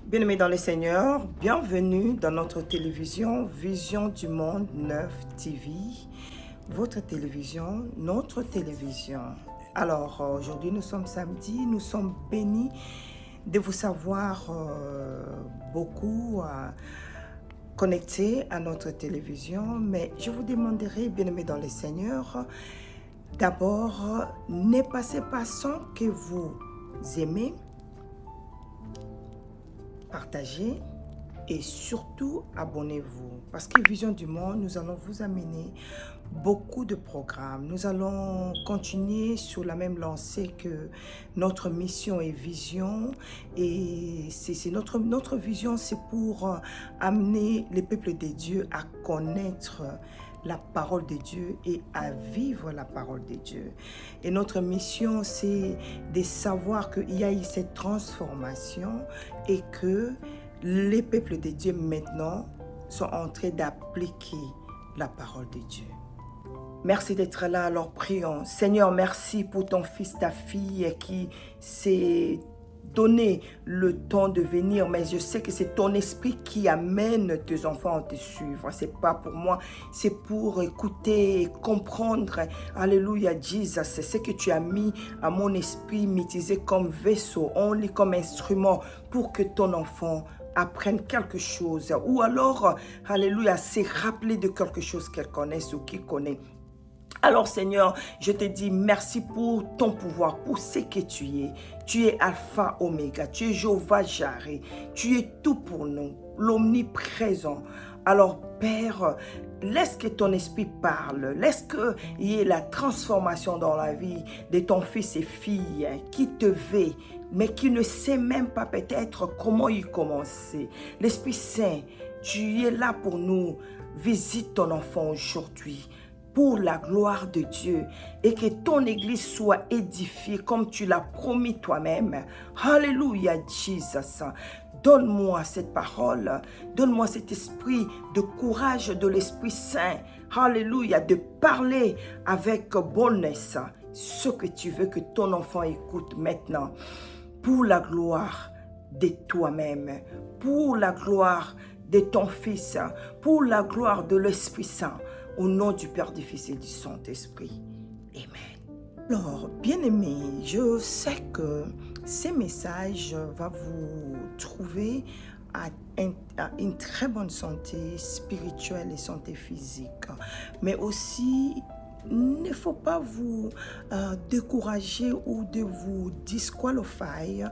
Bien-aimés dans le Seigneur, bienvenue dans notre télévision Vision du Monde 9 TV. Votre télévision, notre télévision. Alors, aujourd'hui, nous sommes samedi, nous sommes bénis de vous savoir beaucoup connectés à notre télévision. Mais je vous demanderai, bien-aimés dans le Seigneur, d'abord, ne passez pas sans que vous aimez, partagez et surtout abonnez-vous, parce que Vision du Monde, nous allons vous amener beaucoup de programmes. Nous allons continuer sur la même lancée que notre mission et vision, et c'est notre vision, c'est pour amener les peuples de Dieu à connaître la parole de Dieu et à vivre la parole de Dieu. Et notre mission, c'est de savoir qu'il y a eu cette transformation et que les peuples de Dieu maintenant sont en train d'appliquer la parole de Dieu. Merci d'être là, alors prions. Seigneur, merci pour ton fils, ta fille qui s'est donné le temps de venir, mais je sais que c'est ton esprit qui amène tes enfants à te suivre. C'est pas pour moi, c'est pour écouter et comprendre. Alléluia, Jesus, c'est ce que tu as mis à mon esprit, m'utiliser comme vaisseau, only comme instrument pour que ton enfant apprenne quelque chose, ou alors, alléluia, c'est rappeler de quelque chose qu'elle connaisse ou qu'il connaît. Alors Seigneur, je te dis merci pour ton pouvoir, pour ce que tu es. Tu es Alpha, Oméga, tu es Jéhovah Jireh, tu es tout pour nous, l'omniprésent. Alors Père, laisse que ton esprit parle, laisse qu'il y ait la transformation dans la vie de ton fils et fille qui te veut, mais qui ne sait même pas peut-être comment y commencer. L'Esprit Saint, tu es là pour nous. Visite ton enfant aujourd'hui pour la gloire de Dieu, et que ton église soit édifiée comme tu l'as promis toi-même. Alléluia, Jesus. Donne-moi cette parole, donne-moi cet esprit de courage de l'Esprit Saint. Alléluia, de parler avec bonhomie ce que tu veux que ton enfant écoute maintenant, pour la gloire de toi-même, pour la gloire de ton Fils, pour la gloire de l'Esprit Saint. Au nom du Père, du Fils et du Saint-Esprit. Amen. Alors, bien-aimés, je sais que ces messages vont vous trouver à une très bonne santé spirituelle et santé physique. Mais aussi, il ne faut pas vous décourager ou de vous disqualifier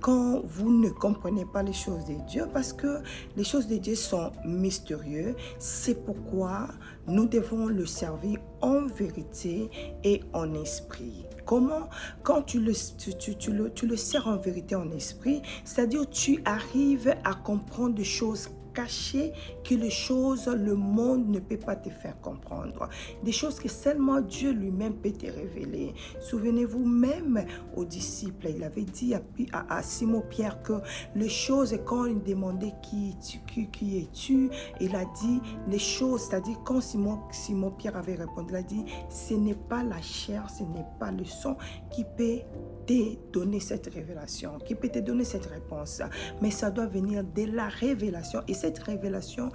quand vous ne comprenez pas les choses de Dieu, parce que les choses de Dieu sont mystérieuses. C'est pourquoi nous devons le servir en vérité et en esprit. Comment? Quand tu le sers en vérité, en esprit, c'est-à-dire tu arrives à comprendre des choses cachées, que les choses, le monde ne peut pas te faire comprendre. Des choses que seulement Dieu lui-même peut te révéler. Souvenez-vous même aux disciples, il avait dit à Simon-Pierre que les choses, quand il demandait qui es-tu, il a dit les choses, c'est-à-dire quand Simon-Pierre avait répondu, il a dit, ce n'est pas la chair, ce n'est pas le sang qui peut te donner cette révélation, qui peut te donner cette réponse, mais ça doit venir de la révélation, et cette révélation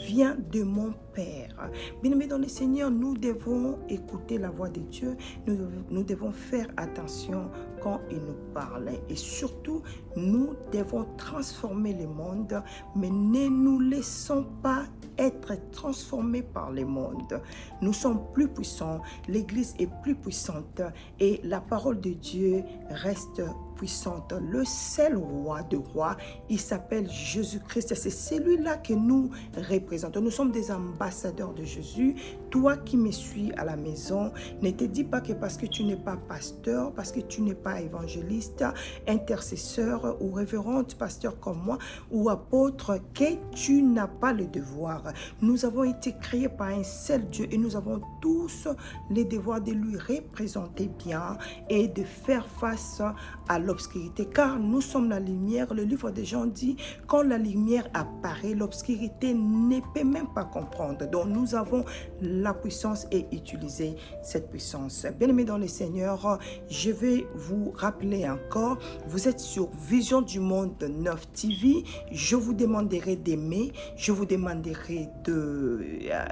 vient de mon Père. Bien-aimés dans le Seigneur, nous devons écouter la voix de Dieu, nous devons faire attention quand il nous parle, et surtout, nous devons transformer le monde, mais ne nous laissons pas être transformés par le monde. Nous sommes plus puissants, l'Église est plus puissante, et la parole de Dieu reste puissante. Le seul roi de rois, il s'appelle Jésus-Christ. C'est celui-là que nous représentons. Nous sommes des ambassadeurs de Jésus. Toi qui me suis à la maison, ne te dis pas que parce que tu n'es pas pasteur, parce que tu n'es pas évangéliste, intercesseur ou révérende pasteur comme moi, ou apôtre, que tu n'as pas le devoir. Nous avons été créés par un seul Dieu, et nous avons tous les devoirs de lui représenter bien et de faire face à l'homme l'obscurité, car nous sommes la lumière. Le livre des Jean dit, quand la lumière apparaît, l'obscurité ne peut même pas comprendre. Donc nous avons la puissance et utiliser cette puissance. Bien-aimés dans le Seigneur, je vais vous rappeler encore, vous êtes sur Vision du Monde 9 TV. Je vous demanderai d'aimer, je vous demanderai de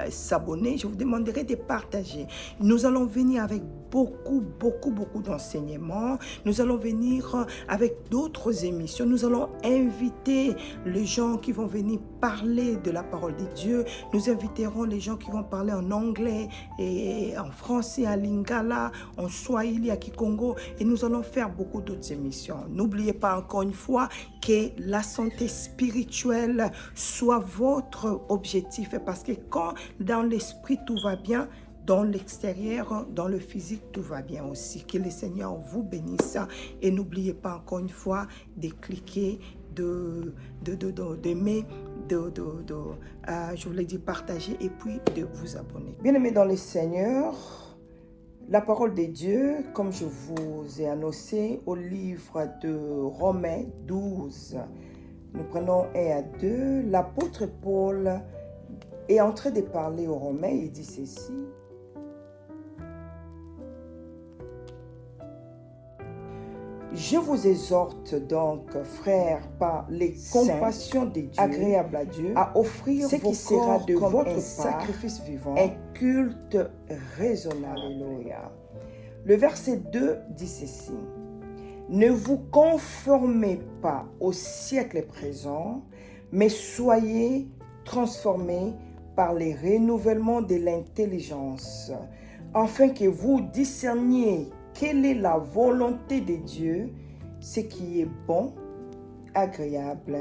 s'abonner, je vous demanderai de partager. Nous allons venir avec beaucoup d'enseignements. Nous allons venir avec d'autres émissions. Nous allons inviter les gens qui vont venir parler de la parole de Dieu. Nous inviterons les gens qui vont parler en anglais et en français, à lingala, en swahili, à kikongo. Et nous allons faire beaucoup d'autres émissions. N'oubliez pas encore une fois que la santé spirituelle soit votre objectif. Parce que quand dans l'esprit tout va bien, dans l'extérieur, dans le physique, tout va bien aussi. Que le Seigneur vous bénisse. Et n'oubliez pas encore une fois de cliquer, d'aimer, je voulais dire partager et puis de vous abonner. Bien-aimés dans le Seigneur, la parole de Dieu, comme je vous ai annoncé au livre de Romains 12, nous prenons 1 à 2, l'apôtre Paul est en train de parler aux Romains, il dit ceci. Je vous exhorte donc, frères, par les compassions de Dieu, agréables à Dieu, à offrir ce qui sera de votre part sacrifice vivant, un culte raisonnable. Alléluia. Le verset 2 dit ceci. Ne vous conformez pas au siècle présent, mais soyez transformés par les renouvellements de l'intelligence, afin que vous discerniez quelle est la volonté de Dieu, ce qui est bon, agréable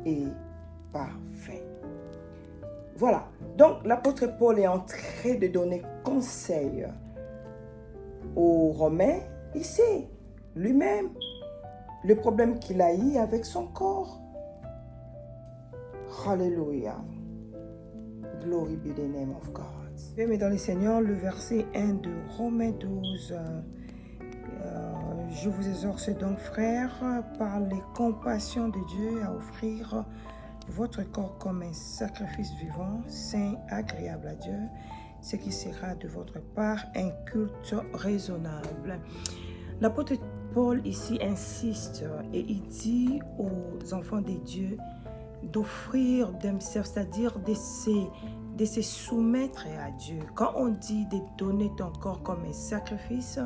et parfait. Voilà. Donc, l'apôtre Paul est en train de donner conseil aux Romains. Il sait lui-même le problème qu'il a eu avec son corps. Alléluia. Glory be the name of God. Mais dans le Seigneur, le verset 1 de Romains 12, je vous exhorte donc, frères, par les compassions de Dieu, à offrir votre corps comme un sacrifice vivant, saint, agréable à Dieu, ce qui sera de votre part un culte raisonnable. L'apôtre Paul ici insiste et il dit aux enfants de Dieu d'offrir themselves, c'est-à-dire de se soumettre à Dieu. Quand on dit de donner ton corps comme un sacrifice,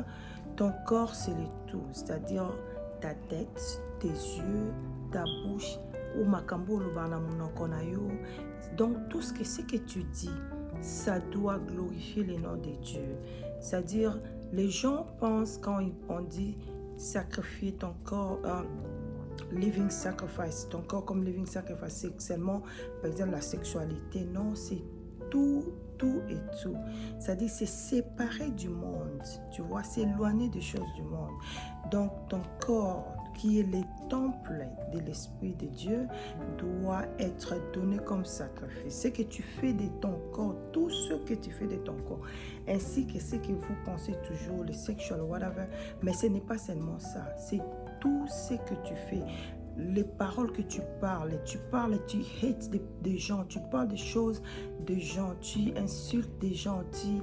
ton corps c'est le tout, c'est-à-dire ta tête, tes yeux, ta bouche, ou makambo lobana monoko na yo. Donc tout ce que tu dis, ça doit glorifier le nom de Dieu. C'est-à-dire, les gens pensent quand on dit sacrifier ton corps, living sacrifice, ton corps comme living sacrifice, c'est seulement, par exemple, la sexualité. Non, c'est tout et tout. C'est-à-dire, c'est séparé du monde, tu vois, c'est éloigné des choses du monde. Donc, ton corps, qui est le temple de l'Esprit de Dieu, doit être donné comme sacrifice. Ce que tu fais de ton corps, tout ce que tu fais de ton corps, ainsi que ce que vous pensez toujours, le sexual, whatever, mais ce n'est pas seulement ça, c'est tout ce que tu fais. Les paroles que tu parles, tu hates des gens, tu parles des choses des gens, tu insultes des gens, tu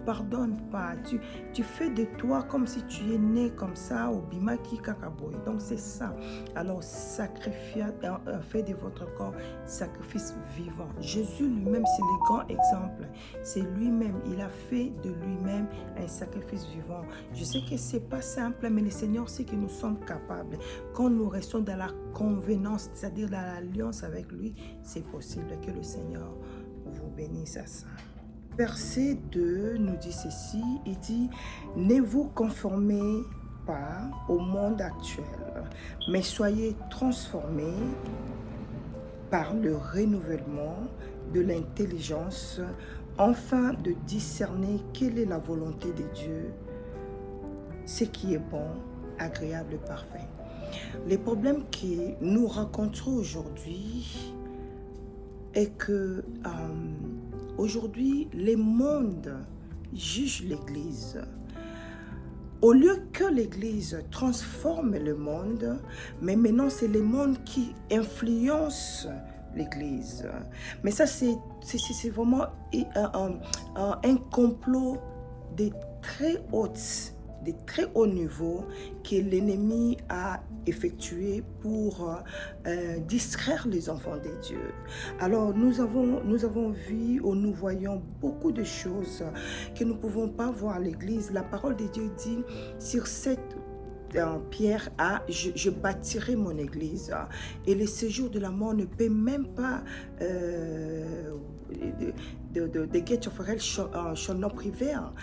pardonnes pas, tu fais de toi comme si tu es né comme ça au bimaki kakaboy. Donc c'est ça. Alors faites de votre corps sacrifice vivant. Jésus lui-même, c'est le grand exemple. C'est lui-même, il a fait de lui-même un sacrifice vivant. Je sais que c'est pas simple, mais le Seigneur sait que nous sommes capables. Quand nous restons dans la convenance, c'est-à-dire dans l'alliance avec lui, c'est possible que le Seigneur vous bénisse à ça. Verset 2 nous dit ceci, il dit « Ne vous conformez pas au monde actuel, mais soyez transformés par le renouvellement de l'intelligence, afin de discerner quelle est la volonté de Dieu, ce qui est bon, agréable et parfait. » Les problèmes que nous rencontrons aujourd'hui est que aujourd'hui, le monde juge l'Église. Au lieu que l'Église transforme le monde, mais maintenant c'est le monde qui influence l'Église. Mais ça, c'est vraiment un complot de très haut niveau que l'ennemi a effectué pour distraire les enfants de Dieu. Alors nous avons vu ou nous voyons beaucoup de choses que nous ne pouvons pas voir à l'Église. La parole de Dieu dit sur cette Pierre a, je bâtirai mon église, et le séjour de la mort ne peut même pas the gate of hell shall not prevail.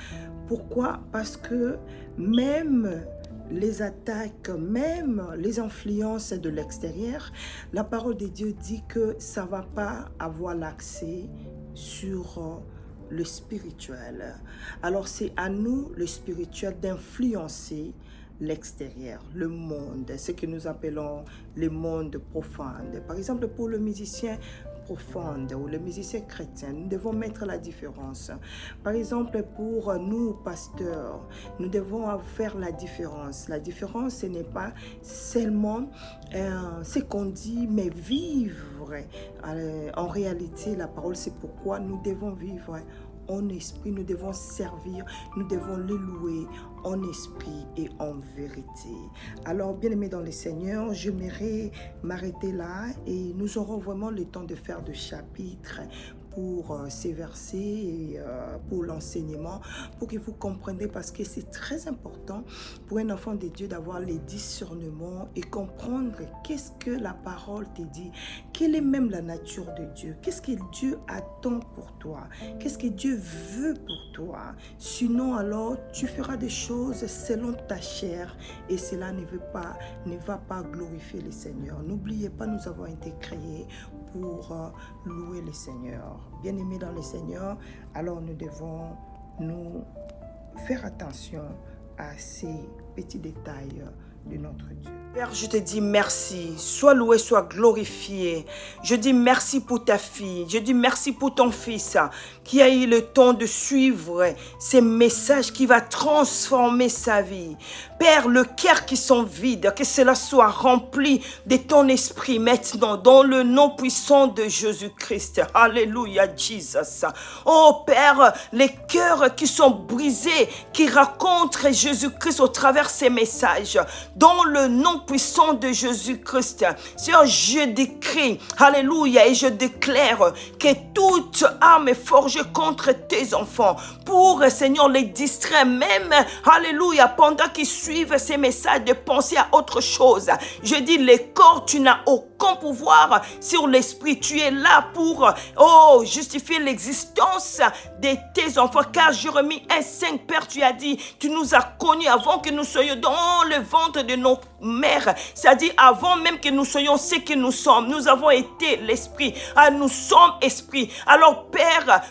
Pourquoi? Parce que même les attaques, même les influences de l'extérieur, la parole de Dieu dit que ça ne va pas avoir l'accès sur le spirituel. Alors c'est à nous, le spirituel, d'influencer l'extérieur, le monde, ce que nous appelons le monde profane. Par exemple, pour le musicien profonde ou le musicien chrétien, nous devons mettre la différence. Par exemple, pour nous, pasteurs, nous devons faire la différence. La différence, ce n'est pas seulement ce qu'on dit, mais vivre. En réalité, la parole, c'est pourquoi nous devons vivre en esprit, nous devons servir, nous devons le louer en esprit et en vérité. Alors, bien-aimés dans le Seigneur, j'aimerais m'arrêter là et nous aurons vraiment le temps de faire des chapitres pour ces versets et pour l'enseignement, pour que vous compreniez, parce que c'est très important pour un enfant de Dieu d'avoir les discernements et comprendre qu'est-ce que la parole te dit, quelle est même la nature de Dieu, qu'est-ce que Dieu attend pour toi, qu'est-ce que Dieu veut pour toi. Sinon, alors, tu feras des choses selon ta chair et cela ne va pas glorifier le Seigneur. N'oubliez pas, nous avons été créés pour louer le Seigneur. Bien-aimés dans le Seigneur, alors nous devons nous faire attention à ces petits détails de notre Dieu. Père, je te dis merci. Sois loué, sois glorifié. Je dis merci pour ta fille. Je dis merci pour ton fils qui a eu le temps de suivre ces messages qui va transformer sa vie. Père, le cœur qui sont vides, que cela soit rempli de ton esprit maintenant, dans le nom puissant de Jésus-Christ. Alléluia, Jesus. Oh Père, les cœurs qui sont brisés, qui racontent Jésus-Christ au travers ces messages, dans le nom puissant de Jésus-Christ. Seigneur, je décris, alléluia, et je déclare que toute arme est forgée contre tes enfants pour, Seigneur, les distraire, même, alléluia, pendant qu'ils suivent ces messages, de penser à autre chose. Je dis, les corps, tu n'as aucun pouvoir sur l'esprit. Tu es là pour, justifier l'existence de tes enfants. Car Jérémie 1:5, Père, tu as dit, tu nous as connus avant que nous soyons dans le ventre de nos mères. C'est-à-dire, avant même que nous soyons ce que nous sommes, nous avons été l'esprit. Nous sommes esprit. Alors, Père,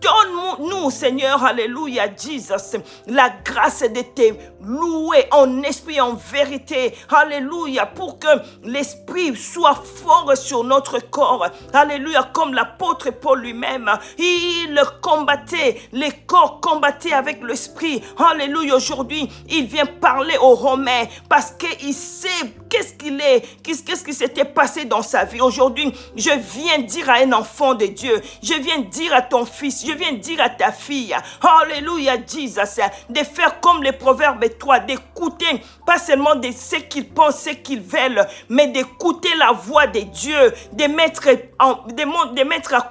donne-nous, Seigneur, alléluia, Jesus, la grâce de te louer en esprit et en vérité, alléluia, pour que l'esprit soit fort sur notre corps, alléluia, comme l'apôtre Paul lui-même, il combattait, les corps combattaient avec l'esprit, alléluia. Aujourd'hui, il vient parler aux Romains parce qu'il sait qu'est-ce qui s'était passé dans sa vie. Aujourd'hui, je viens dire à un enfant de Dieu, je viens dire à ton fils, je viens dire à ta fille, alléluia, Jesus, de faire comme les Proverbes 3, d'écouter pas seulement de ce qu'ils pensent, ce qu'ils veulent, mais d'écouter la voix de Dieu, de mettre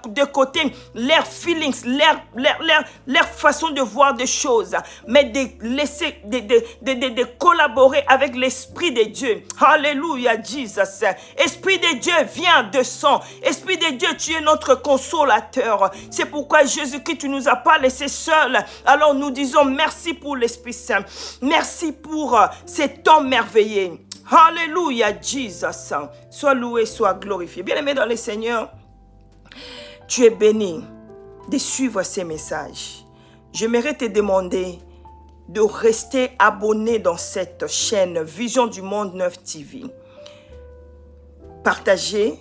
de côté leurs feelings, leur façon de voir des choses, mais de laisser, de collaborer avec l'Esprit de Dieu. Alléluia, Jesus. Esprit de Dieu, viens, descends. Esprit de Dieu, tu es notre consolateur. C'est pourquoi Jésus-Christ, tu ne nous as pas laissés seuls. Alors nous disons merci pour l'Esprit Saint. Merci pour cet temps merveilleux. Alléluia, Jesus. Sois loué, sois glorifié. Bien-aimé dans le Seigneur, tu es béni de suivre ces messages. J'aimerais te demander de rester abonné dans cette chaîne Vision du Monde 9 TV. Partagez,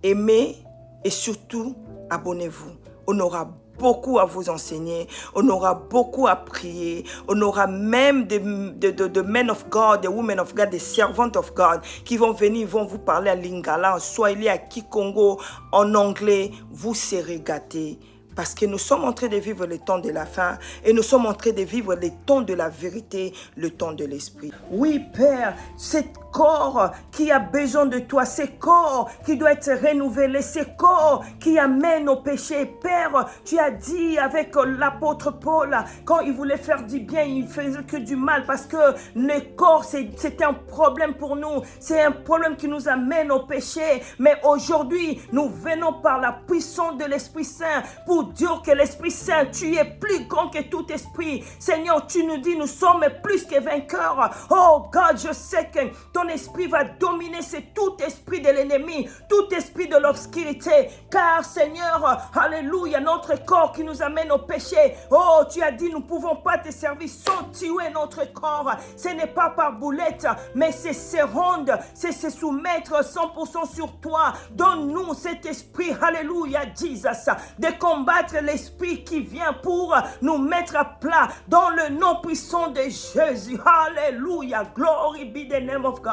aimez et surtout abonnez-vous. On aura beaucoup à vous enseigner, on aura beaucoup à prier, on aura même des men of God, des women of God, des servantes of God qui vont venir, vont vous parler à lingala, en swahili, à kikongo, en anglais. Vous serez gâtés. Parce que nous sommes en train de vivre le temps de la fin et nous sommes en train de vivre le temps de la vérité, le temps de l'esprit. Oui, Père, ce corps qui a besoin de toi, ce corps qui doit être renouvelé, ce corps qui amène au péché. Père, tu as dit avec l'apôtre Paul, quand il voulait faire du bien, il faisait que du mal parce que le corps, c'est un problème pour nous. C'est un problème qui nous amène au péché. Mais aujourd'hui, nous venons par la puissance de l'Esprit Saint pour dire que l'Esprit Saint, tu es plus grand que tout esprit. Seigneur, tu nous dis, nous sommes plus que vainqueurs. Oh God, je sais que ton esprit va dominer c'est tout esprit de l'ennemi, tout esprit de l'obscurité. Car Seigneur, alléluia, notre corps qui nous amène au péché. Oh, tu as dit, nous ne pouvons pas te servir sans tuer notre corps. Ce n'est pas par boulette, mais c'est se rendre, c'est se soumettre 100% sur toi. Donne-nous cet esprit, alléluia, Jesus, de combattre l'esprit qui vient pour nous mettre à plat dans le nom puissant de Jésus. Hallelujah. Glory be the name of God.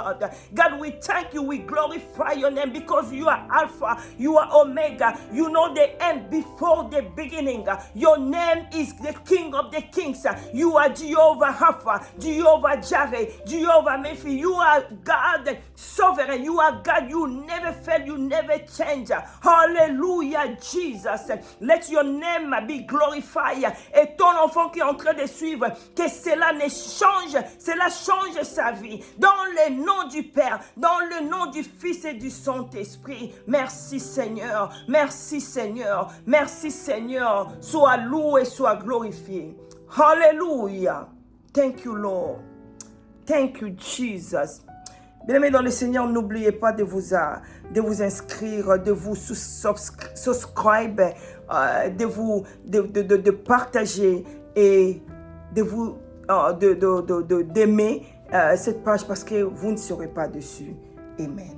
God, we thank you. We glorify your name because you are Alpha, you are Omega. You know the end before the beginning. Your name is the King of the Kings. You are Jehovah Rapha, Jehovah Jireh, Jehovah Mephi. You are God sovereign. You are God. You never fail. You never change. Hallelujah, Jesus. Let your name be glorified. Et ton enfant qui est en train de suivre, que cela ne change, cela change sa vie. Dans le nom du Père, dans le nom du Fils et du Saint-Esprit. Merci Seigneur, merci Seigneur, merci Seigneur. Sois loué, sois glorifié. Hallelujah. Thank you Lord. Thank you Jesus. Bien-aimés dans le Seigneur, n'oubliez pas de vous inscrire, de vous subscribe, de partager et d'aimer cette page parce que vous ne serez pas dessus. Amen.